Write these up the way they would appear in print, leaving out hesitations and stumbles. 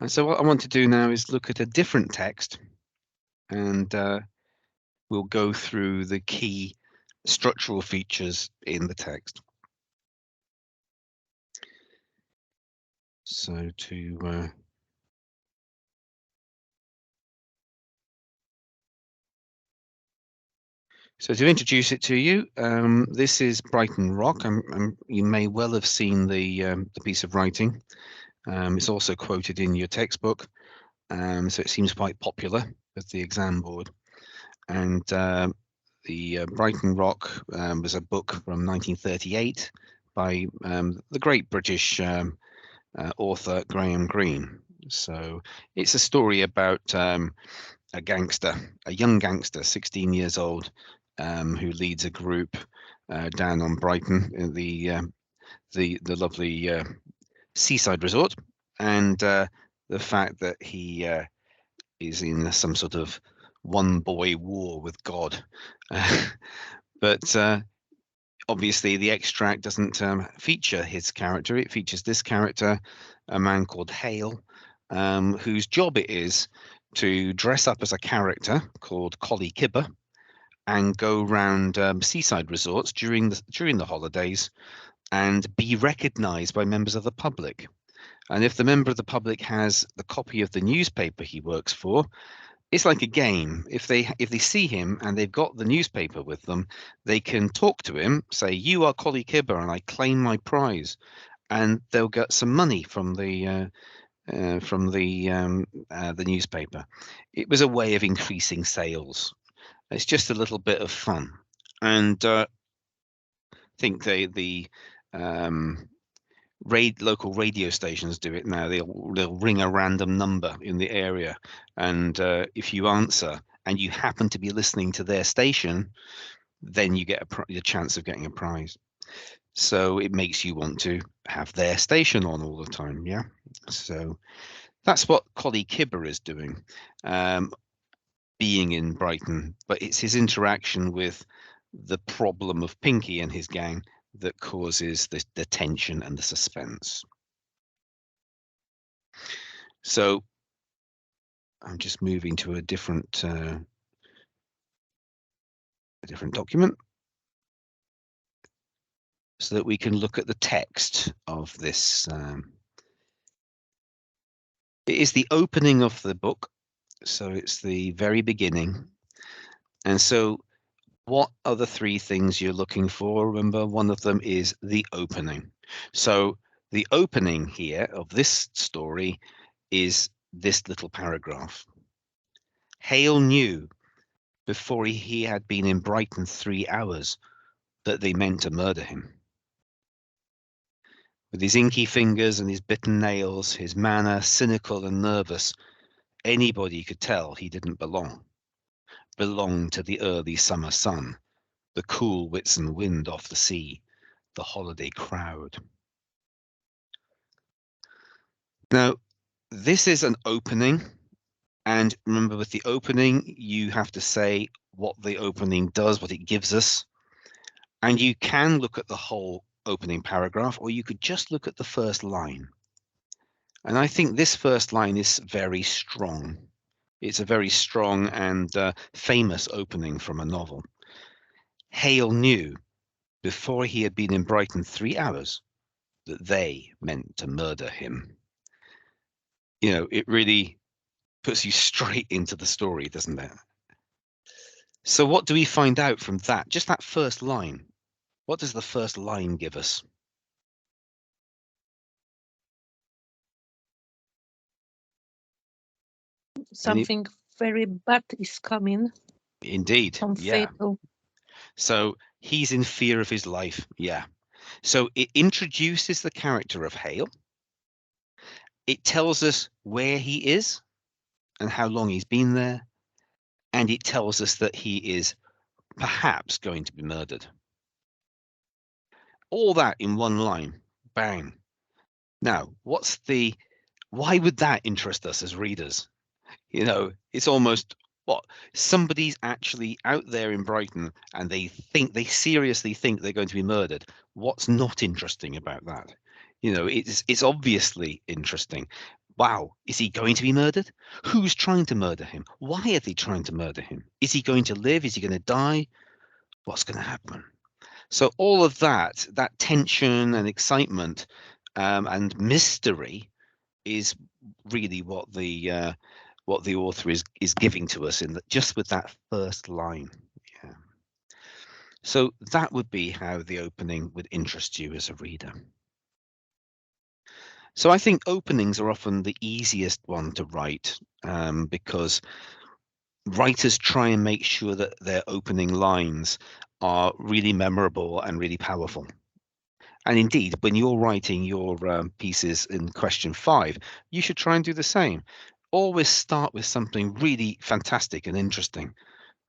And so what I want to do now is look at a different text, and we'll go through the key structural features in the text. So to introduce it to you, this is Brighton Rock. You may well have seen the piece of writing. It's also quoted in your textbook, so it seems quite popular with the exam board. And the Brighton Rock was a book from 1938 by the great British author Graham Greene. So it's a story about a gangster, a young gangster, 16 years old, who leads a group down on Brighton, in the lovely seaside resort, and the fact that he is in some sort of one boy war with God. But obviously the extract doesn't feature his character. It features this character, a man called Hale, whose job it is to dress up as a character called Collie Kibber and go round seaside resorts during the holidays and be recognized by members of the public. And if the member of the public has the copy of the newspaper he works for, it's like a game. If they see him and they've got the newspaper with them, they can talk to him, say, "You are Collie Kibber, and I claim my prize," and they'll get some money from the newspaper. It was a way of increasing sales. It's just a little bit of fun, and I think the local radio stations do it now. They'll ring a random number in the area, and if you answer and you happen to be listening to their station, then you get a chance of getting a prize. So it makes you want to have their station on all the time. Yeah. So that's what Collie Kibber is doing, being in Brighton, but it's his interaction with the problem of Pinky and his gang that causes the tension and the suspense. So I'm just moving to a different document so that we can look at the text of this. It is the opening of the book, so it's the very beginning. And so what are the three things you're looking for? Remember, one of them is the opening. So the opening here of this story is this little paragraph. Hale knew before he had been in Brighton 3 hours that they meant to murder him. With his inky fingers and his bitten nails, his manner cynical and nervous, anybody could tell he didn't belong to the early summer sun, the cool Whitsun wind off the sea, the holiday crowd. Now, this is an opening, and remember, with the opening, you have to say what the opening does, what it gives us, and you can look at the whole opening paragraph, or you could just look at the first line. And I think this first line is very strong. It's a very strong and famous opening from a novel. Hale knew before he had been in Brighton 3 hours that they meant to murder him. You know, it really puts you straight into the story, doesn't it? So what do we find out from that? Just that first line. What does the first line give us? Something very bad is coming. Indeed. Yeah. Fatal. So he's in fear of his life. Yeah. So it introduces the character of Hale. It tells us where he is and how long he's been there. And it tells us that he is perhaps going to be murdered. All that in one line. Bang. Now, why would that interest us as readers? You know, it's almost somebody's actually out there in Brighton and they seriously think they're going to be murdered. What's not interesting about that? You know, it's obviously interesting, Wow, is he going to be murdered? Who's trying to murder him? Why are they trying to murder him? Is he going to live? Is he going to die? What's going to happen? So all of that tension and excitement and mystery is really what the author is giving to us just with that first line. Yeah. So that would be how the opening would interest you as a reader. So I think openings are often the easiest one to write because writers try and make sure that their opening lines are really memorable and really powerful. And indeed, when you're writing your pieces in question 5, you should try and do the same. Always start with something really fantastic and interesting.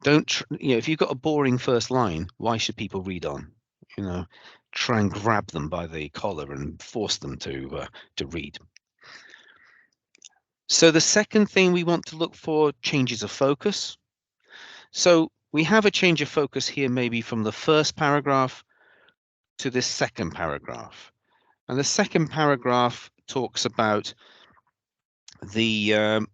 Don't, if you've got a boring first line, why should people read on? Try and grab them by the collar and force them to read. So the second thing we want to look for, changes of focus. So we have a change of focus here, maybe from the first paragraph to this second paragraph. And the second paragraph talks about the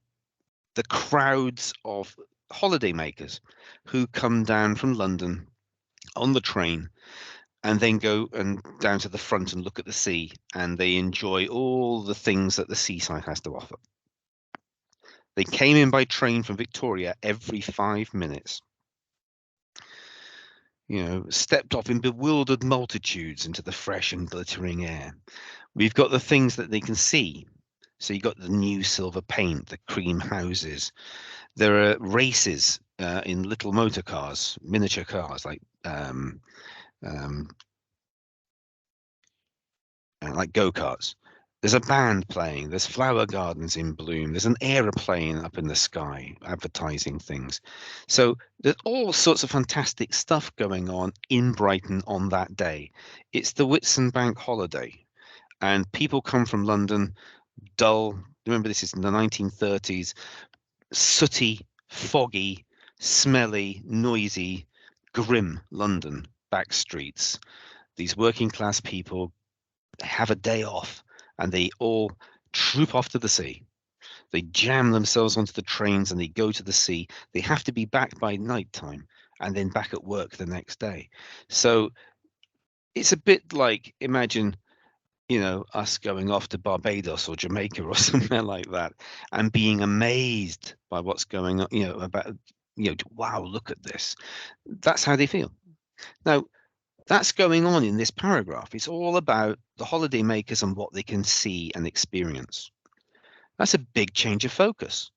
crowds of holidaymakers who come down from London on the train and then go and down to the front and look at the sea, and they enjoy all the things that the seaside has to offer. They came in by train from Victoria every 5 minutes. Stepped off in bewildered multitudes into the fresh and glittering air. We've got the things that they can see. So you've got the new silver paint, the cream houses. There are races in little motor cars, miniature cars, like go-karts. There's a band playing. There's flower gardens in bloom. There's an aeroplane up in the sky advertising things. So there's all sorts of fantastic stuff going on in Brighton on that day. It's the Whitsun Bank holiday, and people come from London, dull. Remember, this is in the 1930s, sooty, foggy, smelly, noisy, grim London back streets. These working class people have a day off and they all troop off to the sea. They jam themselves onto the trains and they go to the sea. They have to be back by nighttime and then back at work the next day. So it's a bit like, imagine, us going off to Barbados or Jamaica or somewhere like that and being amazed by what's going on, about, wow, look at this. That's how they feel. Now, that's going on in this paragraph. It's all about the holidaymakers and what they can see and experience. That's a big change of focus.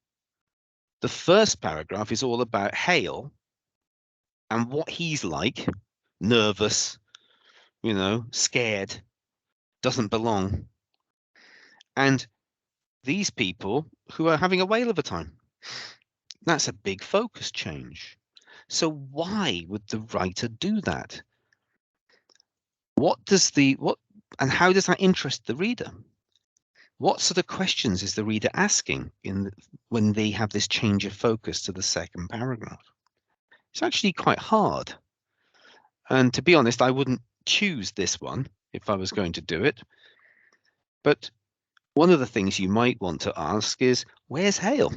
The first paragraph is all about Hale and what he's like, nervous, scared, doesn't belong. And these people who are having a whale of a time. That's a big focus change. So why would the writer do that? And how does that interest the reader? What sort of questions is the reader asking when they have this change of focus to the second paragraph? It's actually quite hard. And to be honest, I wouldn't choose this one if I was going to do it. But one of the things you might want to ask is, where's Hale?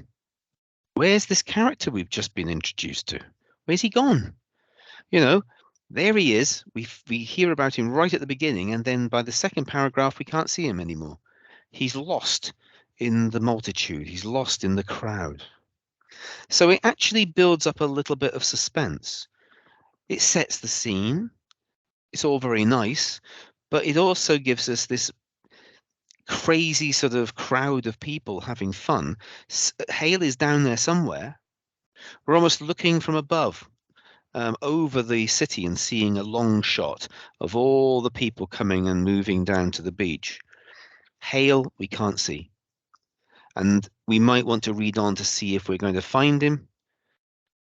Where's this character we've just been introduced to? Where's he gone? There he is. We hear about him right at the beginning, and then by the second paragraph, we can't see him anymore. He's lost in the multitude. He's lost in the crowd. So it actually builds up a little bit of suspense. It sets the scene. It's all very nice, but it also gives us this crazy sort of crowd of people having fun. Hale is down there somewhere. We're almost looking from above over the city and seeing a long shot of all the people coming and moving down to the beach. Hale, we can't see. And we might want to read on to see if we're going to find him.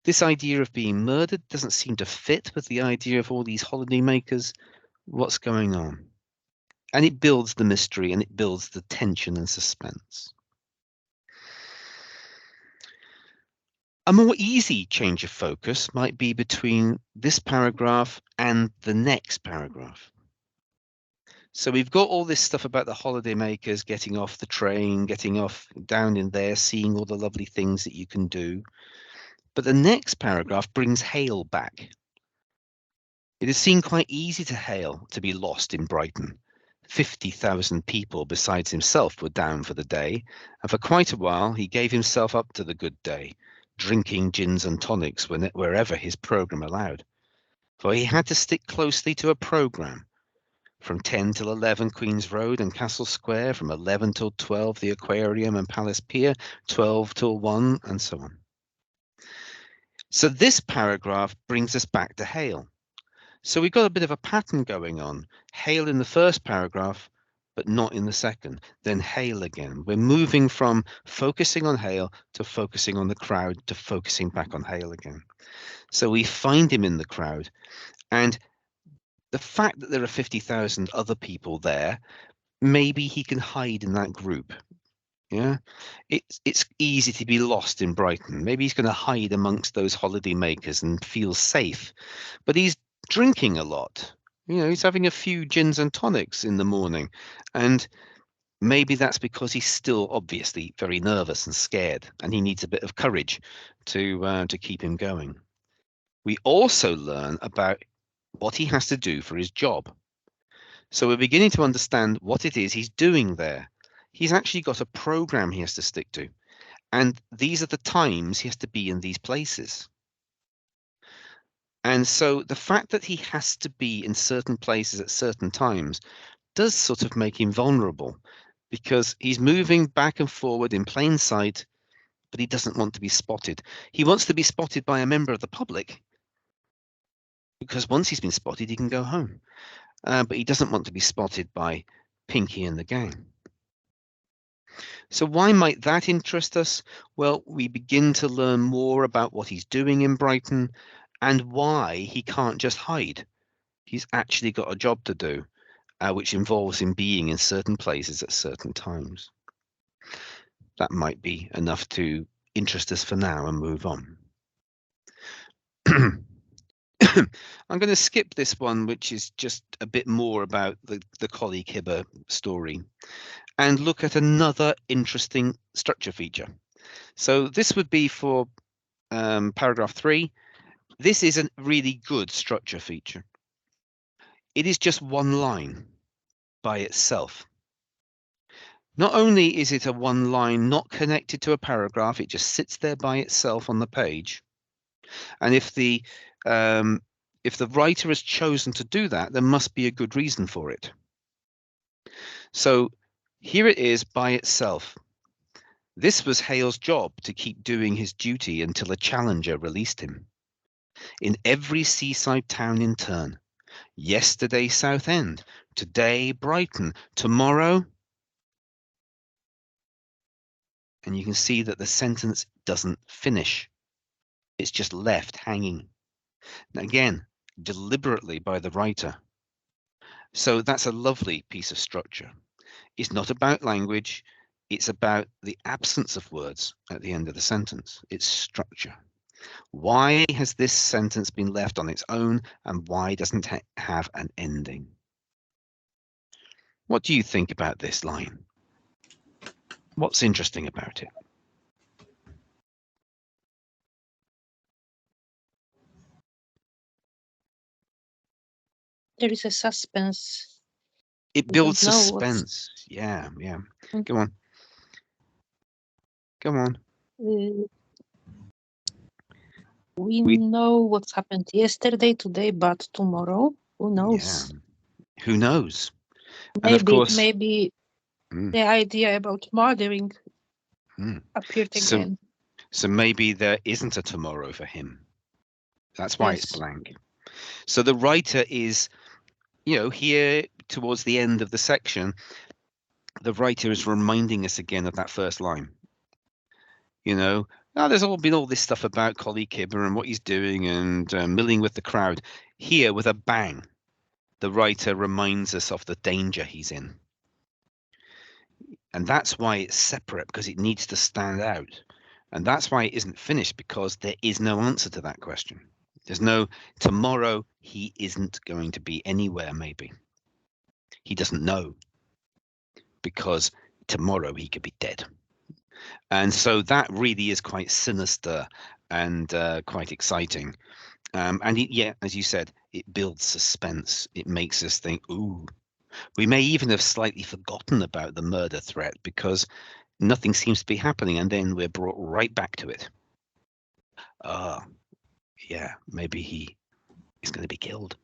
This idea of being murdered doesn't seem to fit with the idea of all these holidaymakers. What's going on? And it builds the mystery and it builds the tension and suspense. A more easy change of focus might be between this paragraph and the next paragraph. So we've got all this stuff about the holidaymakers getting off the train, getting off down in there, seeing all the lovely things that you can do. But the next paragraph brings Hale back. It has seemed quite easy to Hale to be lost in Brighton. 50,000 people besides himself were down for the day, and for quite a while he gave himself up to the good day, drinking gins and tonics wherever his programme allowed. For he had to stick closely to a programme. From 10 till 11 Queen's Road and Castle Square, from 11 till 12 the Aquarium and Palace Pier, 12 till 1, and so on. So this paragraph brings us back to Hale. So we've got a bit of a pattern going on. Hale in the first paragraph, but not in the second. Then Hale again. We're moving from focusing on Hale to focusing on the crowd to focusing back on Hale again. So we find him in the crowd, and the fact that there are 50,000 other people there, maybe he can hide in that group. Yeah, it's easy to be lost in Brighton. Maybe he's going to hide amongst those holiday makers and feel safe, but he's drinking a lot. You know, he's having a few gins and tonics in the morning, and maybe that's because he's still obviously very nervous and scared, and he needs a bit of courage to keep him going. We also learn about what he has to do for his job. So we're beginning to understand what it is he's doing there. He's actually got a program he has to stick to, and these are the times he has to be in these places. And so the fact that he has to be in certain places at certain times does sort of make him vulnerable, because he's moving back and forward in plain sight, but he doesn't want to be spotted. He wants to be spotted by a member of the public, because once he's been spotted, he can go home. But he doesn't want to be spotted by Pinky and the gang. So why might that interest us? Well, we begin to learn more about what he's doing in Brighton and why he can't just hide. He's actually got a job to do, which involves him being in certain places at certain times. That might be enough to interest us for now and move on. I'm going to skip this one, which is just a bit more about the Collie Kibber story, and look at another interesting structure feature. So this would be for paragraph 3. This is a really good structure feature. It is just one line by itself. Not only is it a one line not connected to a paragraph, it just sits there by itself on the page. And if the writer has chosen to do that, there must be a good reason for it. So here it is by itself. This was Hale's job, to keep doing his duty until a challenger released him. In every seaside town in turn. Yesterday Southend, today Brighton, tomorrow. And you can see that the sentence doesn't finish. It's just left hanging. Again, deliberately by the writer. So that's a lovely piece of structure. It's not about language. It's about the absence of words at the end of the sentence. It's structure. Why has this sentence been left on its own, and why doesn't it have an ending? What do you think about this line? What's interesting about it? There is a suspense. It We builds don't know suspense. Yeah. Mm. Go on. We know what's happened yesterday, today, but tomorrow, who knows? Yeah. Who knows? And of Maybe course, the idea about murdering appeared again. So maybe there isn't a tomorrow for him. That's why it's blank. So the writer is, here towards the end of the section, the writer is reminding us again of that first line. There's been all this stuff about Collie Kibber and what he's doing and milling with the crowd. Here, with a bang, the writer reminds us of the danger he's in. And that's why it's separate, because it needs to stand out. And that's why it isn't finished, because there is no answer to that question. There's no tomorrow he isn't going to be anywhere, maybe. He doesn't know, because tomorrow he could be dead. And so that really is quite sinister and quite exciting. And yeah, as you said, it builds suspense. It makes us think, ooh, we may even have slightly forgotten about the murder threat because nothing seems to be happening. And then we're brought right back to it. Yeah, maybe he is going to be killed.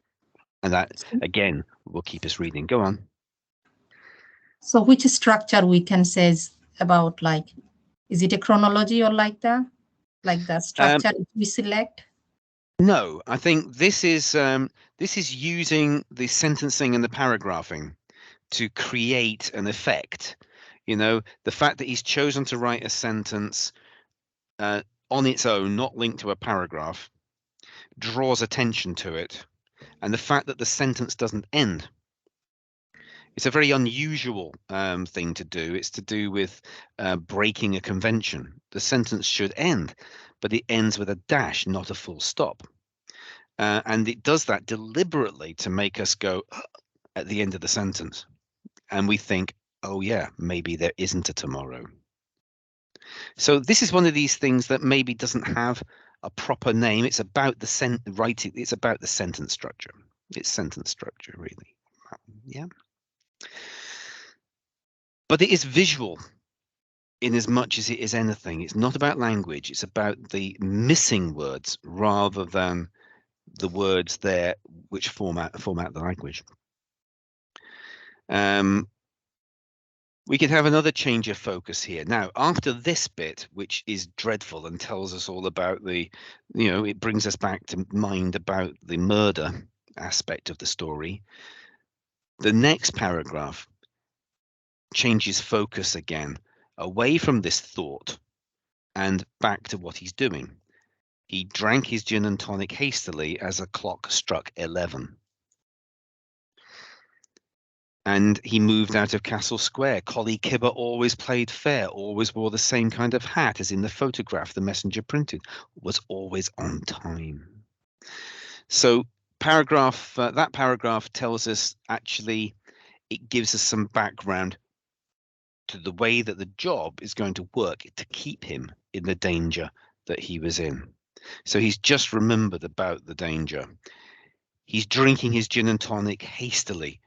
And that, again, will keep us reading. Go on. So which structure we can say is about, like, is it a chronology or like that? Like the structure we select? No, I think this is using the sentencing and the paragraphing to create an effect. You know, the fact that he's chosen to write a sentence on its own, not linked to a paragraph, draws attention to it. And the fact that the sentence doesn't end. It's a very unusual thing to do. It's to do with breaking a convention. The sentence should end, but it ends with a dash, not a full stop. And it does that deliberately to make us go at the end of the sentence. And we think, oh, yeah, maybe there isn't a tomorrow. So this is one of these things that maybe doesn't have a proper name. It's about the writing. It's about the sentence structure. It's sentence structure, really. Yeah. But it is visual in as much as it is anything. It's not about language. It's about the missing words rather than the words there which format the language. We could have another change of focus here. Now, after this bit, which is dreadful and tells us all about it brings us back to mind about the murder aspect of the story. The next paragraph changes focus again, away from this thought and back to what he's doing. He drank his gin and tonic hastily as a clock struck 11. And he moved out of Castle Square. Collie Kibber always played fair, always wore the same kind of hat as in the photograph the messenger printed, was always on time. So that paragraph tells us, actually, it gives us some background to the way that the job is going to work to keep him in the danger that he was in. So he's just remembered about the danger. He's drinking his gin and tonic hastily,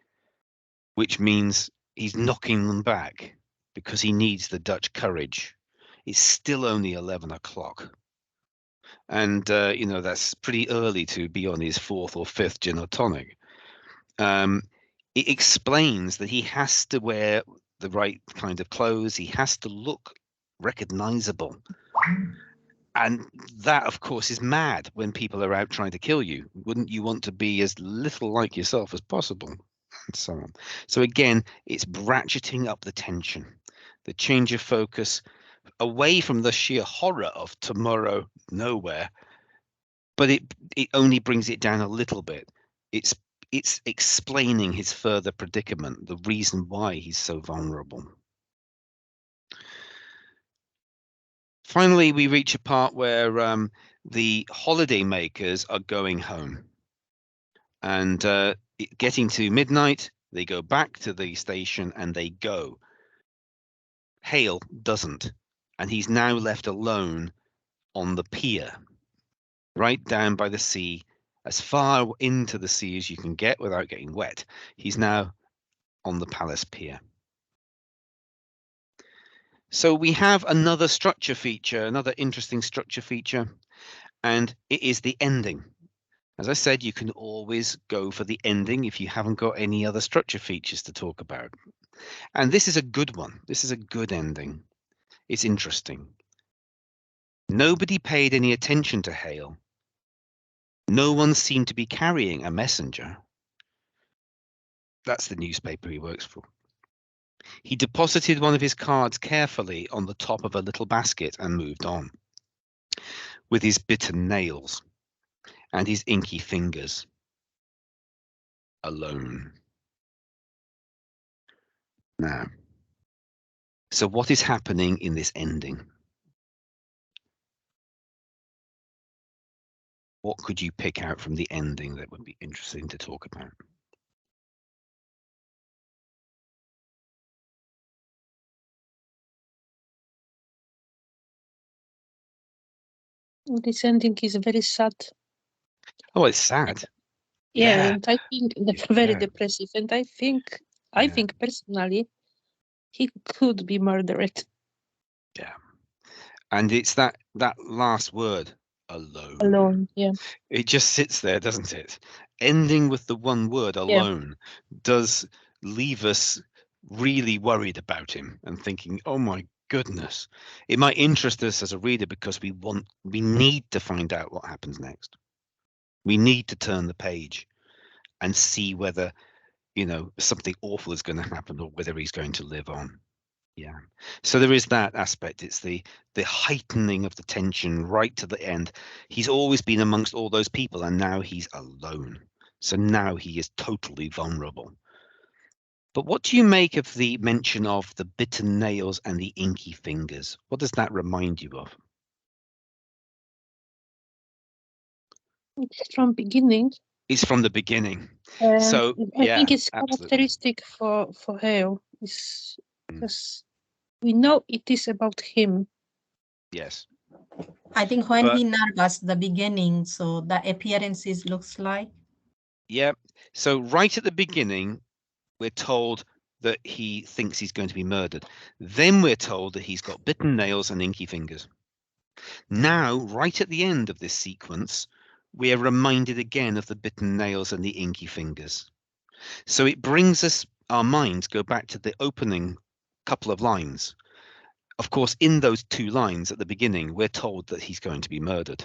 which means he's knocking them back because he needs the Dutch courage. It's still only 11 o'clock. And, that's pretty early to be on his fourth or fifth gin or tonic. It explains that he has to wear the right kind of clothes. He has to look recognizable. And that, of course, is mad when people are out trying to kill you. Wouldn't you want to be as little like yourself as possible? And so on. So again, it's ratcheting up the tension, the change of focus away from the sheer horror of tomorrow nowhere, but it only brings it down a little bit. It's explaining his further predicament, the reason why he's so vulnerable. Finally, we reach a part where the holiday makers are going home. And getting to midnight, they go back to the station and they go. Hale doesn't. And he's now left alone on the pier, right down by the sea, as far into the sea as you can get without getting wet. He's now on the palace pier. So we have another structure feature, another interesting structure feature, and it is the ending. As I said, you can always go for the ending if you haven't got any other structure features to talk about. And this is a good one. This is a good ending. It's interesting. Nobody paid any attention to Hale. No one seemed to be carrying a messenger. That's the newspaper he works for. He deposited one of his cards carefully on the top of a little basket and moved on, with his bitten nails and his inky fingers. Alone. Now, so what is happening in this ending? What could you pick out from the ending that would be interesting to talk about? This ending is very sad. Oh, it's sad. Yeah, Yeah. and I think very Yeah. depressive. And I Yeah. think personally, he could be murdered. Yeah. And it's that last word, alone. Alone. Yeah. It just sits there, doesn't it? Ending with the one word, alone, does leave us really worried about him and thinking, oh my goodness. It might interest us as a reader because we need to find out what happens next. We need to turn the page and see whether, something awful is going to happen or whether he's going to live on. Yeah. So there is that aspect. It's the heightening of the tension right to the end. He's always been amongst all those people and now he's alone. So now he is totally vulnerable. But what do you make of the mention of the bitten nails and the inky fingers? What does that remind you of? It's from beginning. It's from the beginning. So I think it's absolutely. characteristic for Hale. It's because we know it is about him. Yes. I think when he nervous the beginning, so the appearances looks like. Yeah. So right at the beginning, we're told that he thinks he's going to be murdered. Then we're told that he's got bitten nails and inky fingers. Now, right at the end of this sequence, we are reminded again of the bitten nails and the inky fingers. So it brings us, our minds go back to the opening couple of lines. Of course, in those two lines at the beginning, we're told that he's going to be murdered,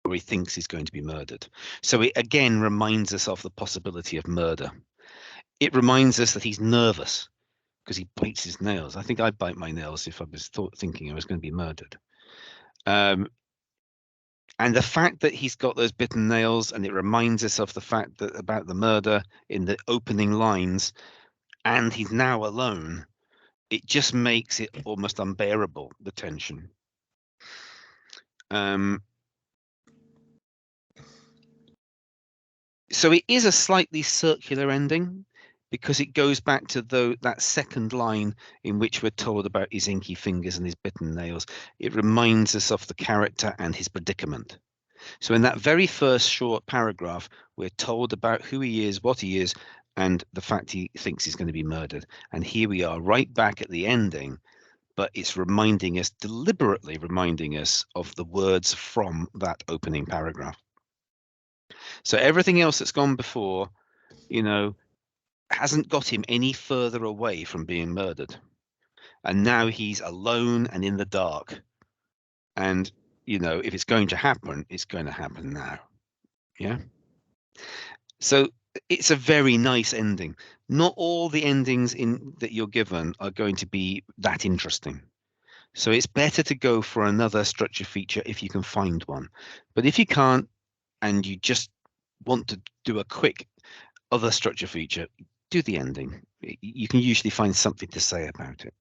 or he thinks he's going to be murdered. So it again reminds us of the possibility of murder. It reminds us that he's nervous because he bites his nails. I think I'd bite my nails if I was thinking I was going to be murdered. And the fact that he's got those bitten nails, and it reminds us of the fact that about the murder in the opening lines, and he's now alone, it just makes it almost unbearable, the tension. So it is a slightly circular ending because it goes back to that second line in which we're told about his inky fingers and his bitten nails. It reminds us of the character and his predicament. So in that very first short paragraph, we're told about who he is, what he is, and the fact he thinks he's going to be murdered. And here we are right back at the ending, but it's reminding us, deliberately reminding us of the words from that opening paragraph. So everything else that's gone before, hasn't got him any further away from being murdered. And now he's alone and in the dark. And, if it's going to happen, it's going to happen now. Yeah. So it's a very nice ending. Not all the endings that you're given are going to be that interesting. So it's better to go for another structure feature if you can find one. But if you can't, and you just want to do a quick other structure feature, do the ending. You can usually find something to say about it.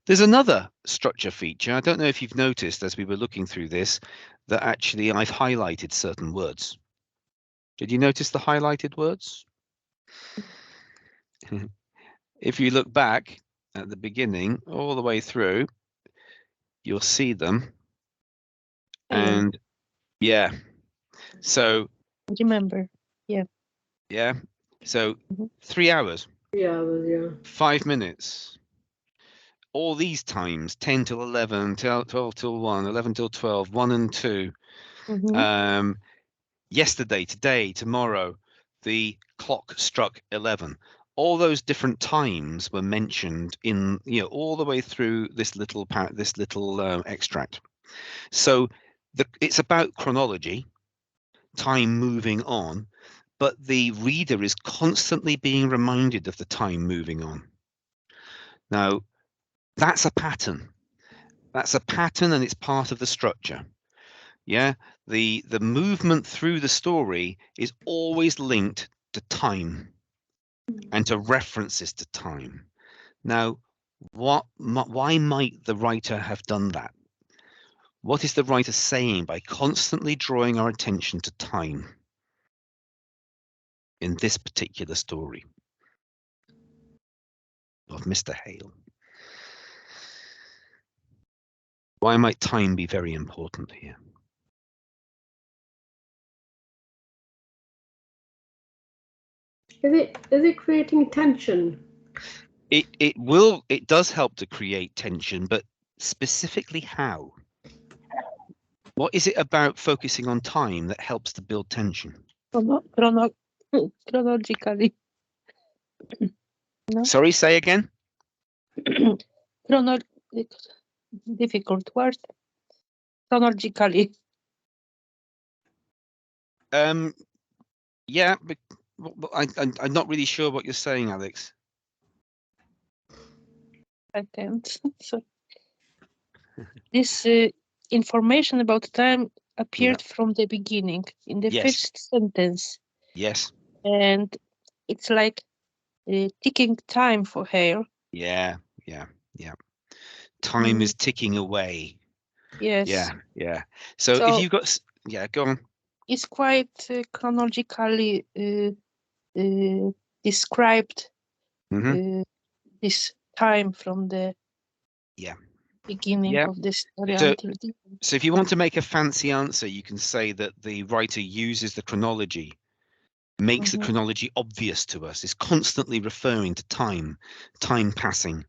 There's another structure feature. I don't know if you've noticed as we were looking through this, that actually I've highlighted certain words. Did you notice the highlighted words? If you look back at the beginning all the way through, you'll see them. And yeah, so Remember. Yeah. So 3 hours. 3 hours, yeah. 5 minutes. All these times, 10 till 11, 12 till 1, 11 till 12, 1 and 2. Yesterday, today, tomorrow, the clock struck 11. All those different times were mentioned in, all the way through this little extract. So it's about chronology, time moving on, but the reader is constantly being reminded of the time moving on. Now, that's a pattern. That's a pattern, and it's part of the structure. Yeah, the movement through the story is always linked to time and to references to time. Now, why might the writer have done that? What is the writer saying by constantly drawing our attention to time in this particular story of Mr. Hale? Why might time be very important here? Is it creating tension? It does help to create tension, but specifically how? What is it about focusing on time that helps to build tension? Chronologically. No? Sorry, say again. Difficult word. Chronologically. Yeah, but I'm not really sure what you're saying, Alex. I can't. So this information about time appeared from the beginning in the Yes. first sentence, Yes. and it's like ticking time for her. Yeah. Time is ticking away. Yes. Yeah. So if you've got, go on. It's quite chronologically described this time from the beginning of the story until the end. So if you want to make a fancy answer, you can say that the writer uses the chronology, makes the chronology obvious to us, is constantly referring to time passing,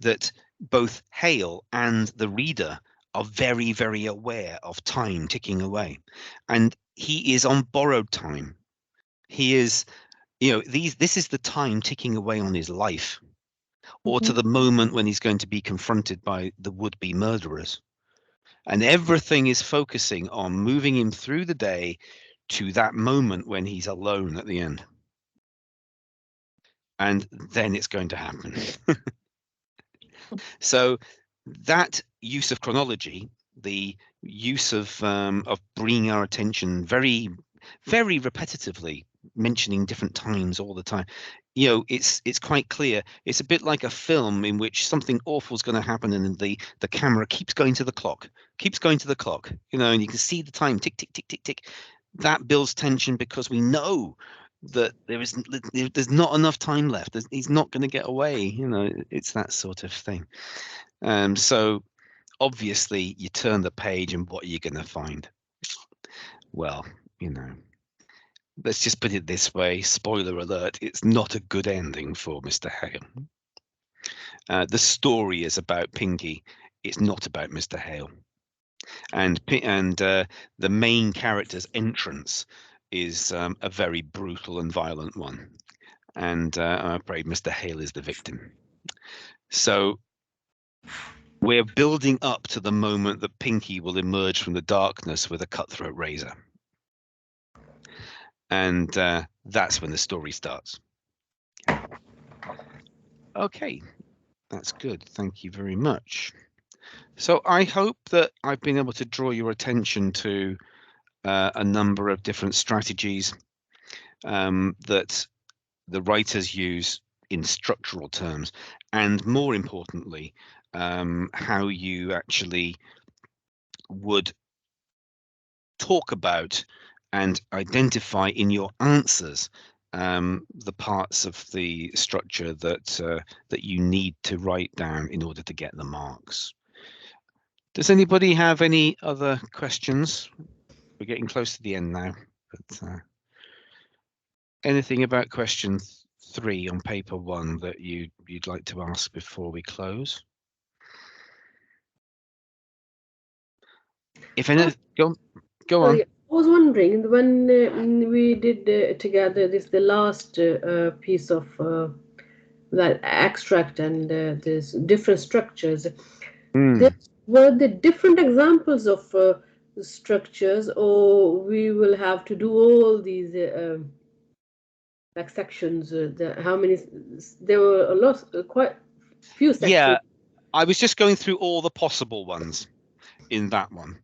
that both Hale and the reader are very, very aware of time ticking away. And he is on borrowed time. He is, this is the time ticking away on his life, or to the moment when he's going to be confronted by the would-be murderers. And everything is focusing on moving him through the day to that moment when he's alone at the end. And then it's going to happen. So that use of chronology, the use of bringing our attention very, very repetitively, mentioning different times all the time, it's quite clear. It's a bit like a film in which something awful is going to happen, and the camera keeps going to the clock, and you can see the time tick, tick, tick, tick, tick. That builds tension because we know that there's not enough time left. He's not going to get away. It's that sort of thing. So obviously you turn the page and what are you going to find? Well, let's just put it this way. Spoiler alert, it's not a good ending for Mr. Hale. The story is about Pinky. It's not about Mr. Hale. And the main character's entrance is a very brutal and violent one. And I'm afraid Mr. Hale is the victim. So we're building up to the moment that Pinky will emerge from the darkness with a cutthroat razor. And that's when the story starts. Okay, that's good. Thank you very much. So I hope that I've been able to draw your attention to a number of different strategies that the writers use in structural terms, and more importantly, how you actually would talk about and identify in your answers the parts of the structure that you need to write down in order to get the marks. Does anybody have any other questions? We're getting close to the end now, but anything about question 3 on paper 1 that you'd like to ask before we close? If any, go on. I was wondering when we did together the last piece of that extract and there's different structures. Were the different examples of structures, or we will have to do all these like sections? How many? There were a lot, quite few sections. Yeah, I was just going through all the possible ones in that one.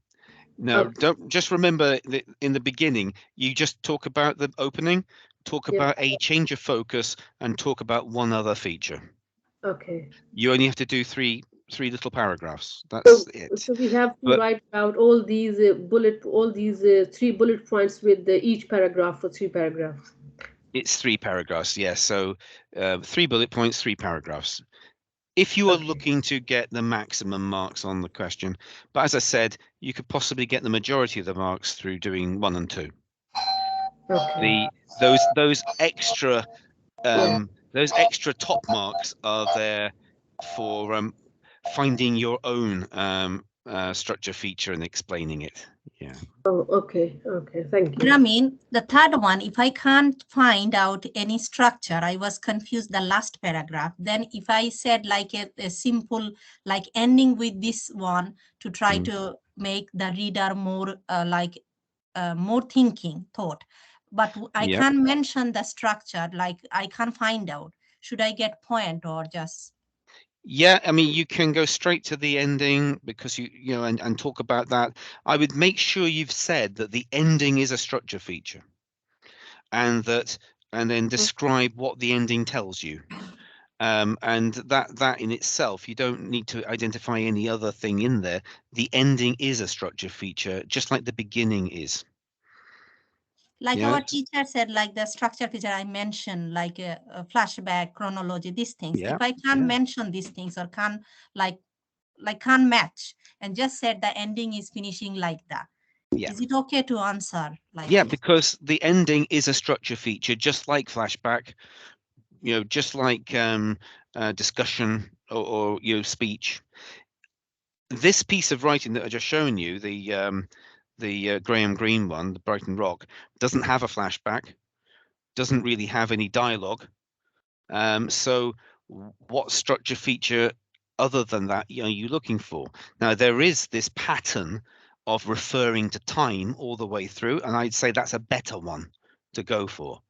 Now, don't just remember that in the beginning, you just talk about the opening, talk about a change of focus, and talk about one other feature. Okay. You only have to do three little paragraphs. That's it. So we have to write out all these 3 bullet points with each paragraph for 3 paragraphs. It's 3 paragraphs, yes. So 3 bullet points, 3 paragraphs. If you are looking to get the maximum marks on the question, but as I said, you could possibly get the majority of the marks through doing 1 and 2. Okay. Those extra those extra top marks are there for finding your own structure feature and explaining it. Yeah. Oh, okay. Okay. Thank you. Ramin, the third one, if I can't find out any structure, I was confused the last paragraph. Then if I said like a simple, like ending with this one to try to make the reader more more thinking thought, but I can't mention the structure, like I can't find out. Should I get point or just? Yeah, I mean, you can go straight to the ending because you know and talk about that. I would make sure you've said that the ending is a structure feature, and then describe what the ending tells you. And that in itself, you don't need to identify any other thing in there. The ending is a structure feature, just like the beginning is. Like our teacher said, like the structure feature I mentioned, like a flashback, chronology, these things. If I can't mention these things or can't can't match and just said the ending is finishing like that, is it okay to answer like this? Because the ending is a structure feature, just like flashback, you know, just like discussion or you know, speech. This piece of writing that I just shown you, the Graham Greene one, the Brighton Rock, doesn't have a flashback, doesn't really have any dialogue. So what structure feature other than that are you looking for? Now, there is this pattern of referring to time all the way through, and I'd say that's a better one to go for.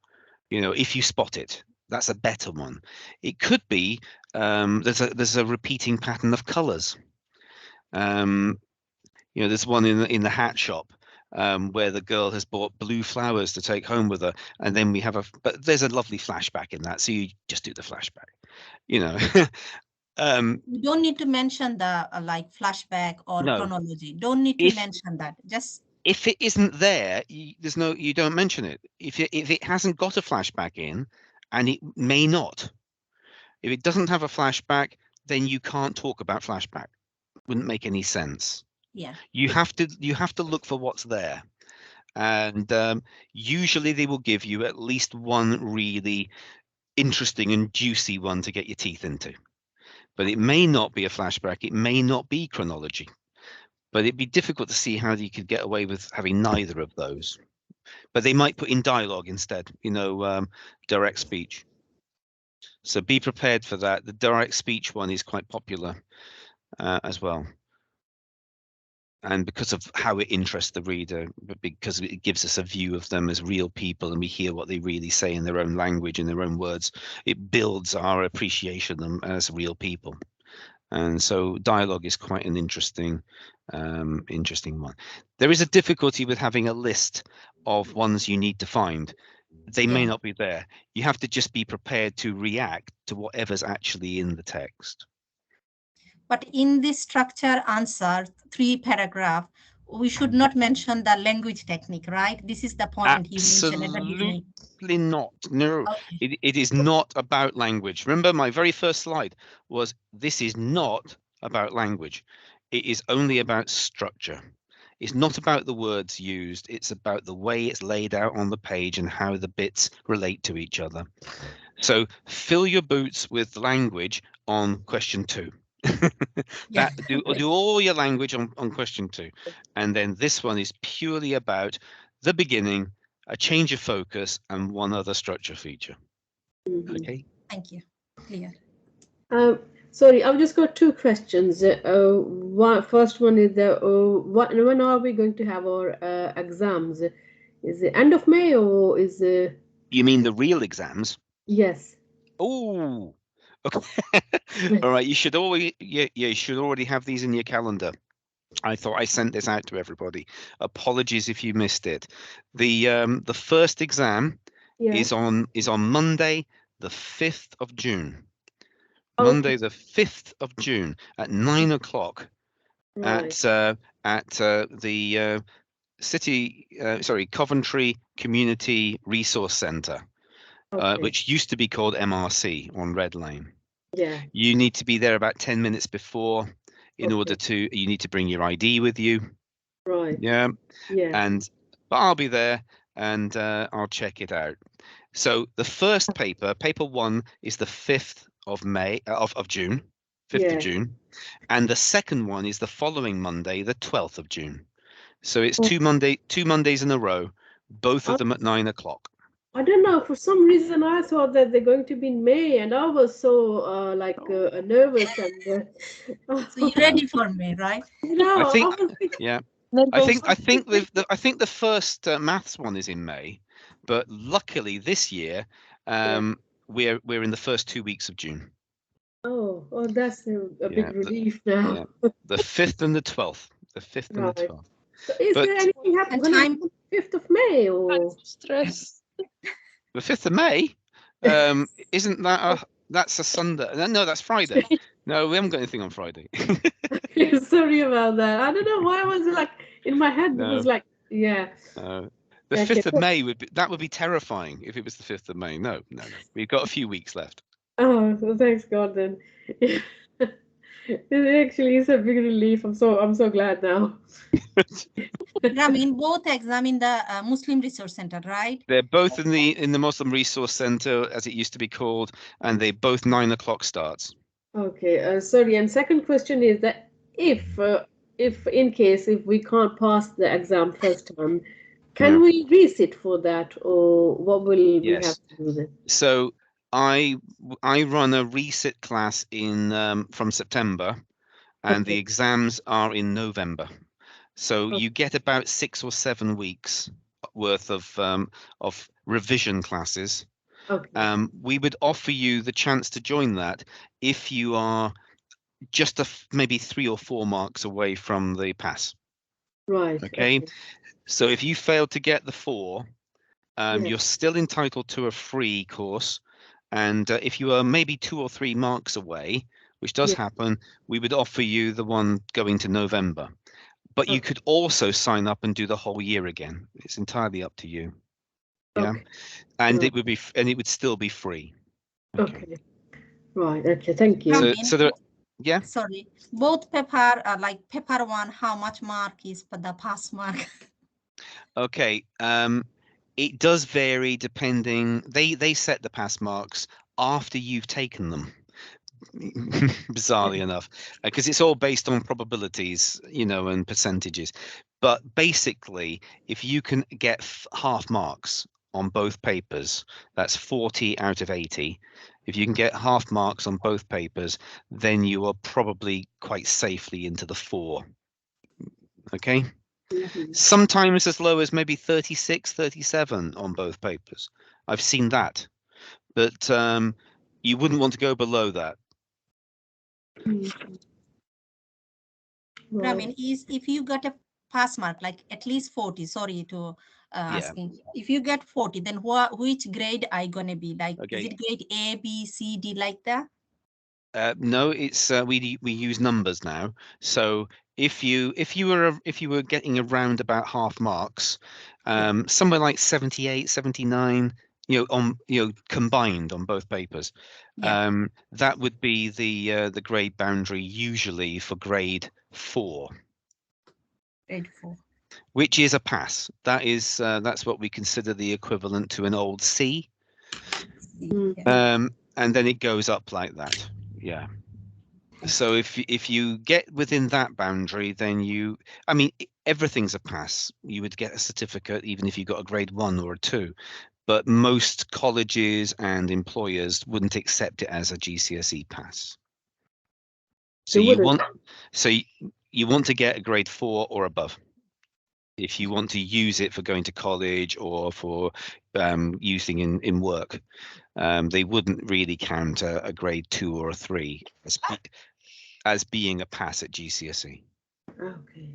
You know, if you spot it, that's a better one. It could be there's a repeating pattern of colors. You know, there's one in the hat shop where the girl has bought blue flowers to take home with her, and then we have but there's a lovely flashback in that, so you just do the flashback. You know, you don't need to mention the like flashback or chronology. Don't need to mention that. Just if it isn't there, you don't mention it. If it hasn't got a flashback in, and it may not, if it doesn't have a flashback, then you can't talk about flashback. Wouldn't make any sense. Yeah. You have to look for what's there, and usually they will give you at least one really interesting and juicy one to get your teeth into. But it may not be a flashback. It may not be chronology. But it'd be difficult to see how you could get away with having neither of those. But they might put in dialogue instead, you know, direct speech. So be prepared for that. The direct speech one is quite popular as well. And because of how it interests the reader, because it gives us a view of them as real people and we hear what they really say in their own language, in their own words, it builds our appreciation of them as real people. And so dialogue is quite an interesting one. There is a difficulty with having a list of ones you need to find. They may not be there. You have to just be prepared to react to whatever's actually in the text. But in this structure answer, 3 paragraph, we should not mention the language technique, right? This is the point he mentioned at the beginning. Absolutely not. No, okay. It is not about language. Remember, my very first slide was this is not about language. It is only about structure. It's not about the words used. It's about the way it's laid out on the page and how the bits relate to each other. So fill your boots with language on question 2. Do all your language on question 2, and then this one is purely about the beginning, a change of focus, and one other structure feature. Okay, thank you. Clear. Sorry, I've just got 2 questions. First one is when are we going to have our exams? Is it end of May or is it? You mean the real exams? Yes. Oh, okay. All right. You should already have these in your calendar. I thought I sent this out to everybody. Apologies if you missed it. The first exam is on Monday, the 5th of June. Okay. Monday, the 5th of June at 9 o'clock at the Coventry Community Resource Centre. Which used to be called MRC on Red Lane. Yeah. You need to be there about 10 minutes before in order to, you need to bring your ID with you. Right. Yeah. Yeah. But I'll be there and I'll check it out. So the first paper, paper 1, is the 5th of May of June, 5th Yeah. of June, and the second one is the following Monday, the 12th of June. So it's Oh. two Mondays in a row, both of them at 9 o'clock. I don't know. For some reason, I thought that they're going to be in May, and I was so nervous and. So you're ready for me, right? I think, I was thinking, yeah. Let's I go. think the first maths one is in May, but luckily this year we're in the first 2 weeks of June. oh, that's a big Yeah, relief now. Yeah, the 5th and the 12th. The 5th and the Right. 12th. So is But there anything happening And on time, the 5th of May or? Stress. the 5th of May, isn't that that's a Sunday? No, that's Friday. No, we haven't got anything on Friday. Sorry about that. I don't know why I was like in my head. It was No. like, yeah. The Okay. 5th of May would be terrifying if it was the 5th of May. No. We've got a few weeks left. Oh, so thanks God then. It actually is a big relief. I'm so glad now. Ramin, both exam in the Muslim Resource Center, right? They're both in the Muslim Resource Center, as it used to be called, and they both 9 o'clock starts. Okay, sorry. And second question is that if in case if we can't pass the exam first time, can we resit for that, or what will we Yes. have to do then? So I run a resit class in from September, and the Okay. exams are in November. So Okay. you get about 6 or 7 weeks worth of revision classes. Okay. We would offer you the chance to join that if you are just maybe 3 or 4 marks away from the pass. Right. Okay. So if you fail to get the 4, Yeah. you're still entitled to a free course. And if you are maybe 2 or 3 marks away, which does Yeah. happen, we would offer you the one going to November. But you Okay. could also sign up and do the whole year again. It's entirely up to you. Yeah. Okay. And Right. it would still be free. Okay. Right. Okay. Thank you. Ramin, So there, yeah. sorry, both paper like paper 1, how much mark is for the pass mark? Okay. It does vary depending. They set the pass marks after you've taken them. Bizarrely enough, because it's all based on probabilities, and percentages. But basically, if you can get half marks on both papers, that's 40 out of 80. If you can get half marks on both papers, then you are probably quite safely into the 4. Okay. Mhm. Sometimes as low as maybe 36, 37 on both papers. I've seen that, but you wouldn't want to go below that. Right. Ramin, is if you got a pass mark, like at least 40, sorry to asking, if you get 40, then which grade are you gonna be? Like, Okay. is it grade A, B, C, D, like that? No, it's we use numbers now. So if you were getting around about half marks, somewhere like 78, 79, combined on both papers, Yeah. that would be the grade boundary usually for grade 4, Grade 4. which is a pass. That's what we consider the equivalent to an old C. C, yeah. And then it goes up like that. Yeah. So if you get within that boundary, then everything's a pass. You would get a certificate even if you got a grade 1 or a 2, but most colleges and employers wouldn't accept it as a GCSE pass. So you want to get a grade 4 or above if you want to use it for going to college or for using in work. They wouldn't really count a grade 2 or a 3 as being a pass at GCSE. Okay.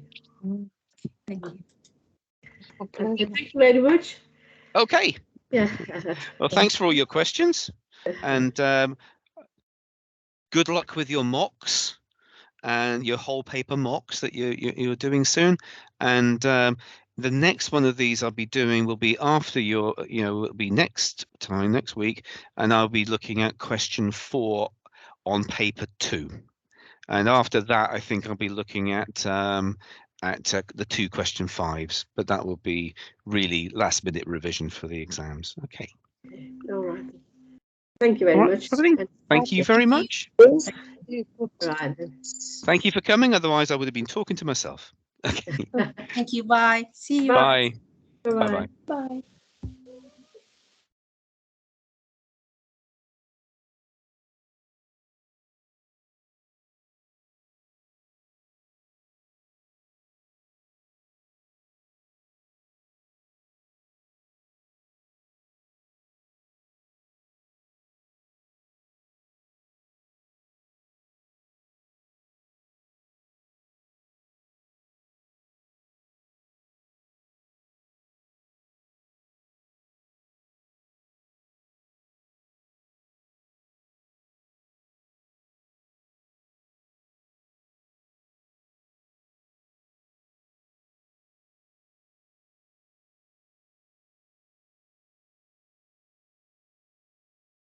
Thank you. Okay. Thank you very much. Okay. Yeah. Well, thanks for all your questions, and good luck with your mocks and your whole paper mocks that you're doing soon. And the next one of these I'll be doing will be after it'll be next week, and I'll be looking at question 4 on paper 2. And after that, I think I'll be looking at the 2 question 5s, but that will be really last minute revision for the exams. Okay. All right. Thank you very All right, much. everything. Thank you very much. Right. Thank you for coming. Otherwise, I would have been talking to myself. Okay. Thank you. Bye. See you. Bye. Bye. Bye-bye. Bye.